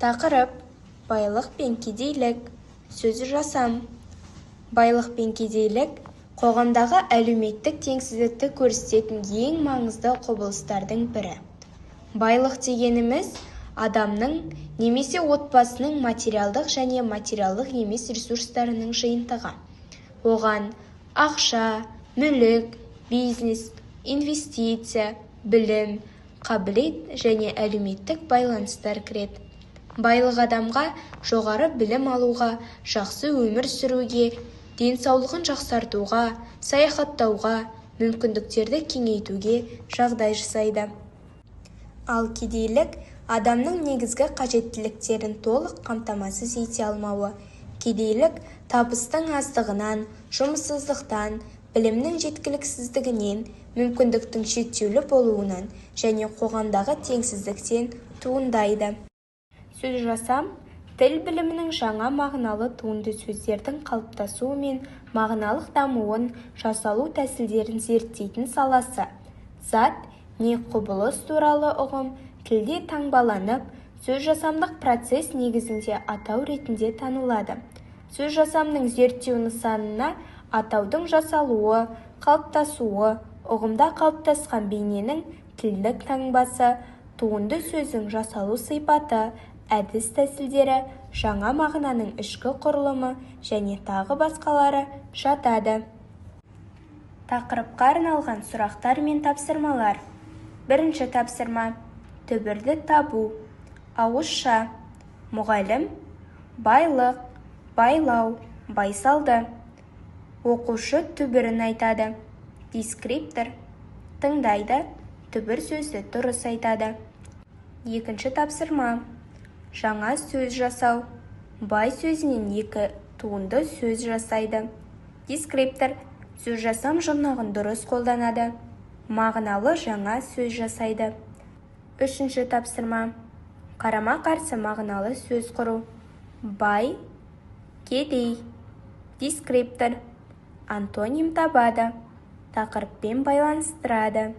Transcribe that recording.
Тақырып: байлық пен кедейлік. Сөз жасам. Байлық пен кедейлік қоғамдағы әлеуметтік теңсіздікті көрсететін ең маңызды құбылыстардың бірі. Байлық дегеніміз адамның немесе отбасының материалдық және материалдық емес ресурстарының жиынтығы. Оған ақша, мүлік, бизнес, инвестиция, білім, қабілет және әлеуметтік байланыстар кіреді. Байлық адамға жоғары білім алуға, жақсы өмір сүруге, денсаулығын жақсартуға, саяхаттауға, мүмкіндіктерді кеңейтуге жағдай жасайды. Ал кедейлік адамның негізгі қажеттіліктерін толық қамтамасыз ете алмауы. Кедейлік табыстың аздығынан, жұмыссыздықтан, білімнің жеткіліксіздігінен, мүмкіндіктің шектеулі болуынан және қоғамдағы теңсіздіктен туындайды. Сөз жасам тіл білімінің жаңа мағыналы туынды сөздердің қалыптасуы мен мағыналық дамуын, жасалу тәсілдерін зерттейтін саласы. Зат не құбылыс туралы ұғым тілде таңбаланып, сөз жасамдық процесс негізінде атау ретінде танылады. Сөз жасамның зерттеу нысанына атаудың жасалуы, қалыптасуы, ұғымда қалыптасқан бейненің тілдік таңбасы, туынды сөздің жасалу сипаты, әдіс тәсілдері, жаңа мағынаның ішкі құрылымы және тағы басқалары жатады. Тақырыпқа арналған сұрақтар мен тапсырмалар. Бірінші тапсырма: түбірді табу. Ауызша: мұғалім, байлық, байлау, байсалды. Оқушы түбірін айтады. Дескриптор: тыңдайды, түбір сөзді дұрыс айтады. Екінші тапсырма: жаңа сөз жасау. Бай сөзінен екі туынды сөз жасайды. Дескриптор: сөз жасам жұрнағын дұрыс қолданады. Мағыналы жаңа сөз жасайды. Үшінші тапсырма: қарама-қарсы мағыналы сөз құру. Бай, кедей. Дескриптор: антоним табады, тақырыппен байланыстырады.